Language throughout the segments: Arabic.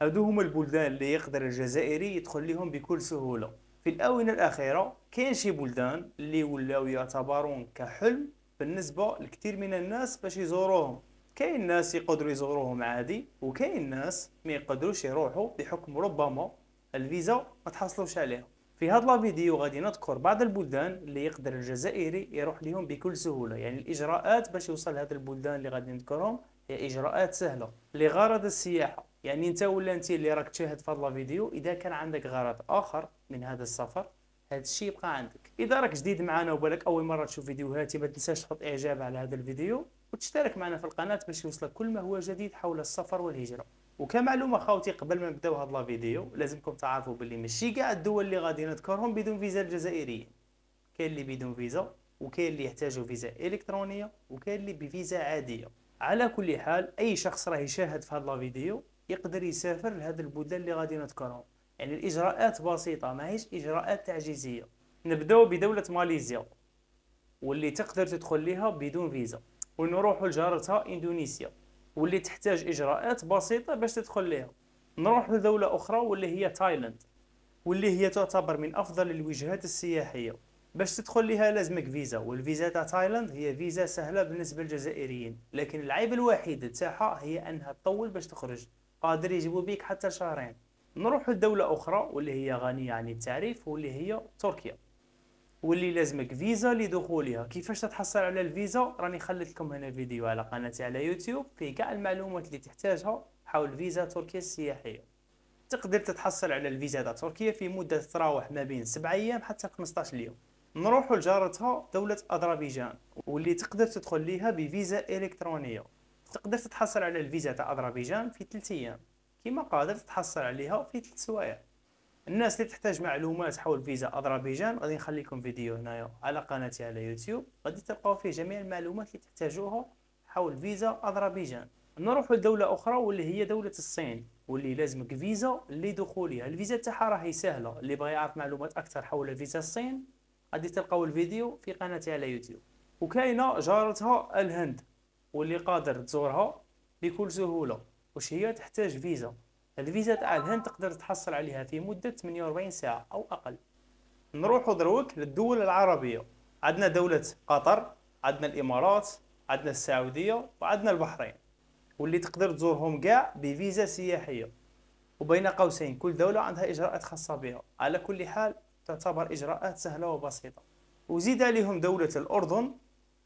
هادو هما البلدان اللي يقدر الجزائري يدخل لهم بكل سهولة. في الآونة الأخيرة كاين شي بلدان اللي ولاو يعتبرون كحلم بالنسبة لكثير من الناس باش يزوروهم. كاين ناس يقدروا يزوروهم عادي، وكاين ناس ما يقدروش يروحوا بحكم ربما الفيزا ما تحصلوش عليها. في هذا الفيديو غادي نذكر بعض البلدان اللي يقدر الجزائري يروح لهم بكل سهولة. يعني الإجراءات باش يوصل لهذه البلدان اللي غادي نذكرهم هي إجراءات سهلة لغرض السياحة. يعني انت ولا انت اللي راك تشاهد في هذا الفيديو، اذا كان عندك غرض اخر من هذا السفر هذا الشيء يبقى عندك. اذا راك جديد معنا وبالك اول مره تشوف فيديوهاتي، ما تنساش تحط اعجاب على هذا الفيديو وتشترك معنا في القناه باش يوصلك كل ما هو جديد حول السفر والهجره. وكمعلومه خاوتي قبل ما نبداو هذا الفيديو، لازمكم تعرفوا باللي ماشي كاع الدول اللي غادي نذكرهم بدون فيزا الجزائريين. كاين اللي بدون فيزا، وكاين اللي يحتاجوا فيزا الكترونيه، وكاين اللي بفيزا عاديه. على كل حال اي شخص راه يشاهد في هذا الفيديو يقدر يسافر لهذه البلدان اللي غادي نذكرهم. يعني الاجراءات بسيطه، ماهيش اجراءات تعجيزيه. نبداو بدوله ماليزيا واللي تقدر تدخل ليها بدون فيزا، ونروحوا لجارتها اندونيسيا واللي تحتاج اجراءات بسيطه باش تدخل ليها. نروح لدوله اخرى واللي هي تايلاند، واللي هي تعتبر من افضل الوجهات السياحيه. باش تدخل ليها لازمك فيزا، والفيزا تاع تايلاند هي فيزا سهله بالنسبه للجزائريين، لكن العيب الوحيد تاعها هي انها تطول باش تخرج، قادر يجيبوا بيك حتى شهرين. نروح لدوله اخرى واللي هي غنيه عن التعريف واللي هي تركيا، واللي لازمك فيزا لدخولها. كيفاش تتحصل على الفيزا راني خليت لكم هنا فيديو على قناتي على يوتيوب فيه كاع المعلومات اللي تحتاجها حول فيزا تركيا السياحيه. تقدر تتحصل على الفيزا تاع تركيا في مدة تتراوح ما بين 7 أيام حتى 15 يوم. نروح لجارتها دولة أذربيجان واللي تقدر تدخل ليها بفيزا إلكترونية. تقدر تتحصل على الفيزا تاع أذربيجان في 3 أيام، كما قادر تتحصل عليها في 3 سوايع. الناس اللي تحتاج معلومات حول فيزا أذربيجان غادي نخلي لكم فيديو هنايا على قناتي على يوتيوب، غادي تلقاو فيه جميع المعلومات اللي تحتاجوها حول فيزا أذربيجان. نروح لدولة أخرى واللي هي دولة الصين، واللي لازمك فيزا لدخولها. الفيزا تاعها راهي سهلة، اللي بغى يعرف معلومات أكثر حول فيزا الصين غادي تلقاو الفيديو في قناتي على يوتيوب. وكاينة جارتها الهند واللي قادر تزورها بكل سهولة. وش هي تحتاج فيزا. الفيزا تاع الهند تقدر تحصل عليها في مدة 48 ساعة أو أقل. نروحوا دروك للدول العربية. عندنا دولة قطر، عندنا الإمارات، عندنا السعودية، وعندنا البحرين، واللي تقدر تزورهم كاع بفيزا سياحية. وبين قوسين كل دولة عندها إجراءات خاصة بها. على كل حال تعتبر إجراءات سهلة وبسيطة. وزيد عليهم دولة الأردن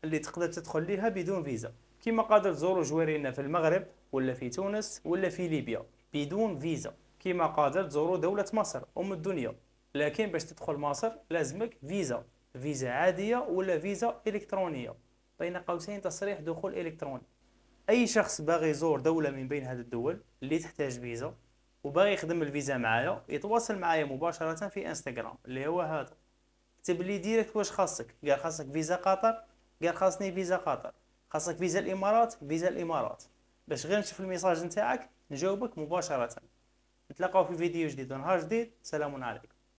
اللي تقدر تدخل ليها بدون فيزا. كما قادر تزوروا جوارينا في المغرب ولا في تونس ولا في ليبيا بدون فيزا. كما قادر تزوروا دولة مصر أم الدنيا، لكن باش تدخل مصر لازمك فيزا، فيزا عادية ولا فيزا إلكترونية، بين قوسين تصريح دخول إلكتروني. اي شخص باغي يزور دوله من بين هذه الدول اللي تحتاج فيزا وباغي يخدم الفيزا معايا، يتواصل معايا مباشره في انستغرام اللي هو هذا. كتب لي ديريكت واش خاصك، قال خاصك فيزا قطر، قال خاصني فيزا قطر، خاصك فيزا الامارات، فيزا الامارات، باش غير نشوف الميساج نتاعك نجاوبك مباشره. نتلاقاو في فيديو جديد ونهار جديد. سلام عليكم.